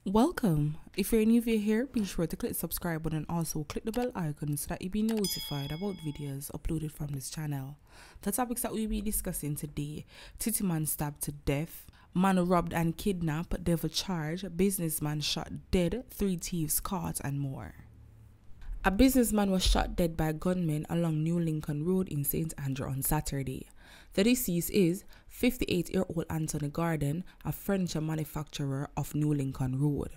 Welcome. If you're new here, be sure to click subscribe button and also click the bell icon so that you'll be notified about videos uploaded from this channel. The topics that we'll be discussing today: Tittyman stabbed to death, man robbed and kidnapped, devil charged, businessman shot dead, 3 thieves caught, and more. A businessman was shot dead by gunmen along New Lincoln Road in St. Andrew on Saturday. The deceased is 58-year-old Anthony Garden, a furniture manufacturer of New Lincoln Road.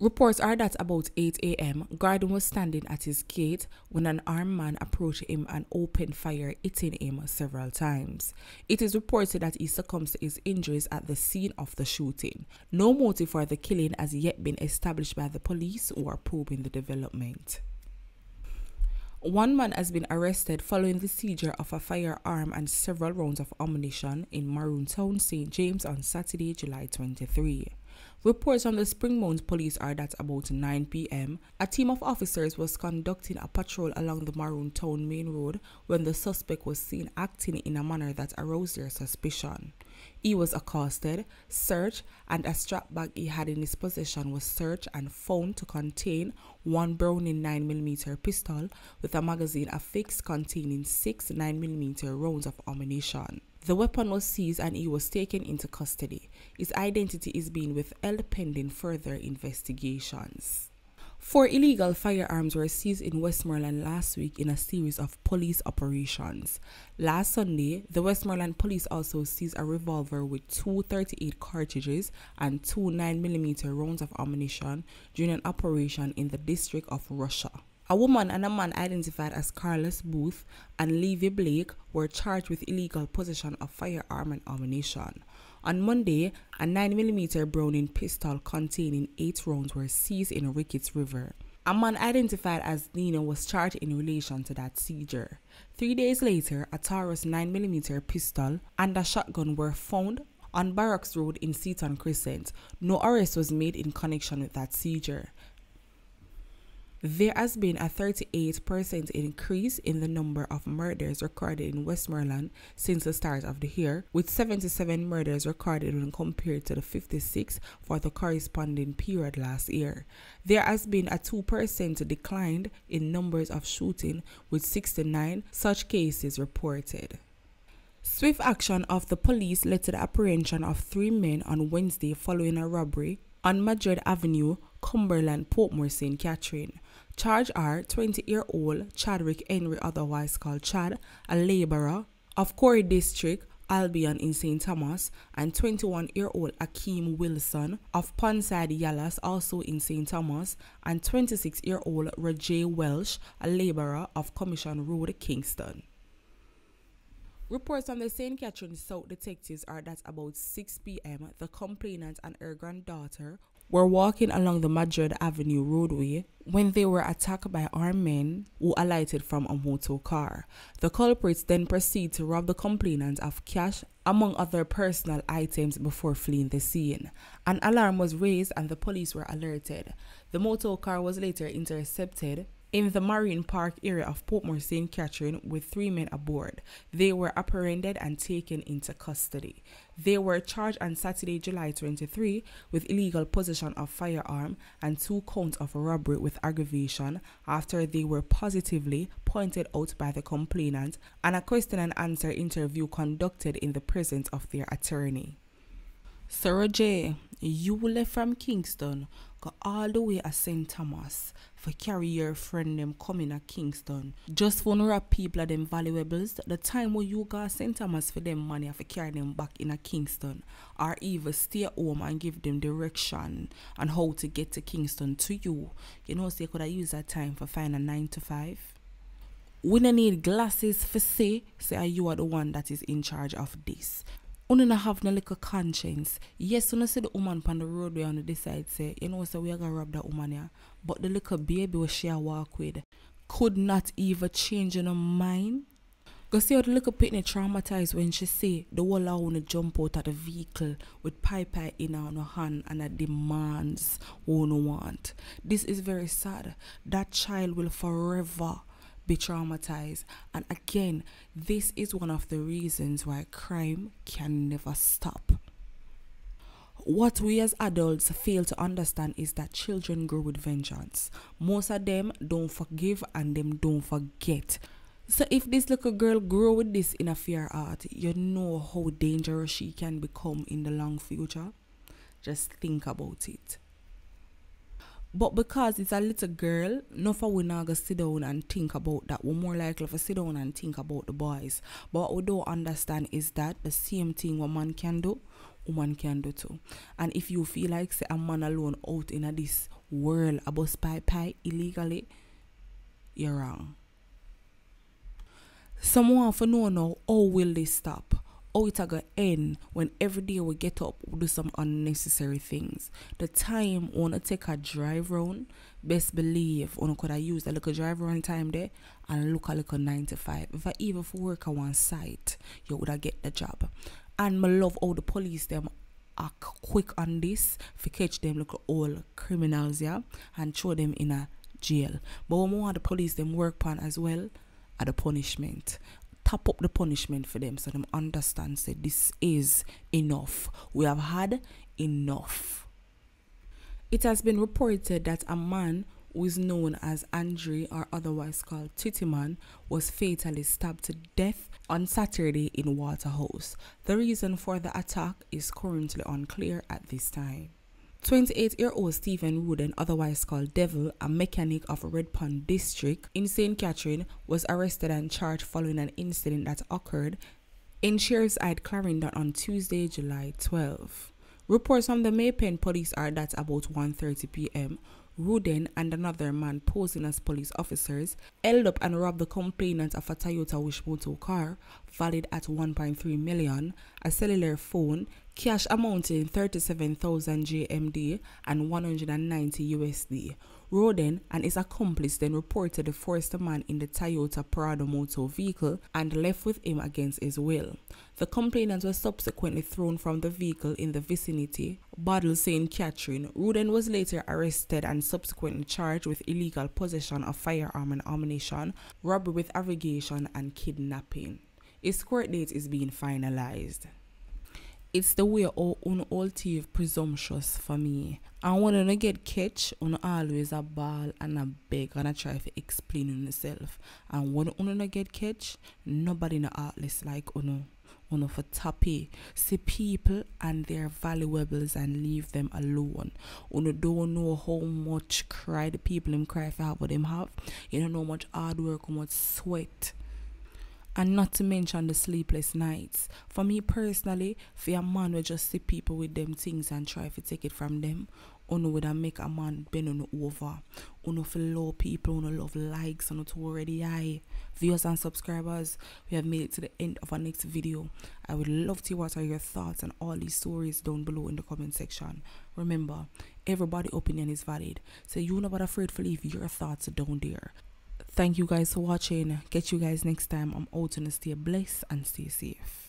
Reports are that about 8 a.m., Garden was standing at his gate when an armed man approached him and opened fire, hitting him several times. It is reported that he succumbed to his injuries at the scene of the shooting. No motive for the killing has yet been established by the police, who are probing the development. One man has been arrested following the seizure of a firearm and several rounds of ammunition in Maroon Town, St. James on Saturday, July 23. Reports from the Springmount police are that about 9 p.m., a team of officers was conducting a patrol along the Maroon Town main road when the suspect was seen acting in a manner that aroused their suspicion. He was accosted, searched, and a strap bag he had in his possession was searched and found to contain one Browning 9mm pistol with a magazine affixed containing 6 9mm rounds of ammunition. The weapon was seized and he was taken into custody. His identity is being withheld pending further investigations. 4 illegal firearms were seized in Westmoreland last week in a series of police operations. Last Sunday, the Westmoreland police also seized a revolver with 2 .38 cartridges and 2 9mm rounds of ammunition during an operation in the district of Russia. A woman and a man identified as Carlos Booth and Levi Blake were charged with illegal possession of firearm and ammunition. On Monday, a 9mm Browning pistol containing 8 rounds were seized in Ricketts River. A man identified as Nino was charged in relation to that seizure. 3 days later, a Taurus 9mm pistol and a shotgun were found on Barracks Road in Seaton Crescent. No arrest was made in connection with that seizure. There has been a 38% increase in the number of murders recorded in Westmoreland since the start of the year, with 77 murders recorded when compared to the 56 for the corresponding period last year. There has been a 2% decline in numbers of shootings, with 69 such cases reported. Swift action of the police led to the apprehension of 3 men on Wednesday following a robbery on Madrid Avenue, Cumberland, Portmore, St. Catherine. Charged are 20-year-old Chadwick Henry, otherwise called Chad, a laborer of Corey District, Albion in St. Thomas, and 21-year-old Akeem Wilson of Ponside Yallas, also in St. Thomas, and 26-year-old Roger Welsh, a laborer of Commission Road, Kingston. Reports from the St. Catherine South detectives are that about 6 p.m., the complainant and her granddaughter were walking along the Madrid Avenue roadway when they were attacked by armed men who alighted from a motor car. The culprits then proceed to rob the complainant of cash, among other personal items, before fleeing the scene. An alarm was raised and the police were alerted. The motor car was later intercepted in the Marine Park area of Portmore, St. Catherine, with 3 men aboard. They were apprehended and taken into custody. They were charged on Saturday, July 23, with illegal possession of firearm and 2 counts of robbery with aggravation after they were positively pointed out by the complainant and a question and answer interview conducted in the presence of their attorney. Sir Roger, you left from Kingston, go all the way to St. Thomas for carry your friend them coming to Kingston. Just for no rob people of them valuables, the time when you go to St. Thomas for them money for carry them back in a Kingston, or even stay home and give them direction on how to get to Kingston to you. You know, so you could have used that time for find a 9 to 5. We don't need glasses for say you are the one that is in charge of this. You don't have no little conscience. Yes, you see the woman on the roadway on the side say, you know, so we are going to rob that woman here. But the little baby we share walk with could not even change in her mind. Go see how the little pitney traumatized when she say the whole I want to jump out of the vehicle with pipe in her hand and that demands what you want. This is very sad. That child will forever be traumatized. And again, this is one of the reasons why crime can never stop. What we as adults fail to understand is that children grow with vengeance. Most of them don't forgive and them don't forget. So if this little girl grow with this in a fear heart, you know how dangerous she can become in the long future. Just think about it. But because it's a little girl, no for we not gonna sit down and think about that. We're more likely to sit down and think about the boys. But what we don't understand is that the same thing a man can do, woman can do too. And if you feel like say a man alone out in this world about spy illegally, you're wrong. Someone for know now, how will this stop? How it gonna end when every day we get up, we do some unnecessary things. The time we wanna take a drive round, best believe we could have used a little drive round time there and look a little 9 to 5. If I even for work on one site, you would have get the job. And I love how the police them are quick on this to catch them look all criminals, yeah, and throw them in a jail. But we want the police them work on as well at the punishment. Top up the punishment for them so them understand that this is enough. We have had enough. It has been reported that a man who is known as Andre or otherwise called Tittyman was fatally stabbed to death on Saturday in Waterhouse. The reason for the attack is currently unclear at this time. 28-year-old Stephen Ruden, otherwise called Devil, a mechanic of Red Pond District in St. Catherine, was arrested and charged following an incident that occurred in Sheriff's Hyde, Clarendon on Tuesday, July 12. Reports from the Maypen police are that about 1:30 p.m., Ruden and another man posing as police officers held up and robbed the complainant of a Toyota Sh0t car valued at 1.3 million, a cellular phone, cash amounting 37,000 GMD and 190 USD. Ruden and his accomplice then reportedly forced the man in the Toyota Prado motor vehicle and left with him against his will. The complainant was subsequently thrown from the vehicle in the vicinity, Battle St. Catherine. Ruden was later arrested and subsequently charged with illegal possession of firearm and ammunition, robbery with aggravation, and kidnapping. His court date is being finalized. It's the way all thief presumptuous for me. And when you get catch, you always a ball and a beg and a try to explain yourself. And when you get catch, nobody in the heartless like you for tappy. See people and their valuables and leave them alone. You don't know how much cry the people them cry for what them have. You don't know how much hard work, how much sweat. And not to mention the sleepless nights. For me personally, for a man will just see people with them things and try to take it from them, would make a man bend on over. For low people, love likes, to already high. Viewers and subscribers, we have made it to the end of our next video. I would love to hear what are your thoughts on all these stories down below in the comment section. Remember, everybody's opinion is valid, so you're not afraid to leave your thoughts down there. Thank you guys for watching. Catch you guys next time. I'm out, and stay blessed and stay safe.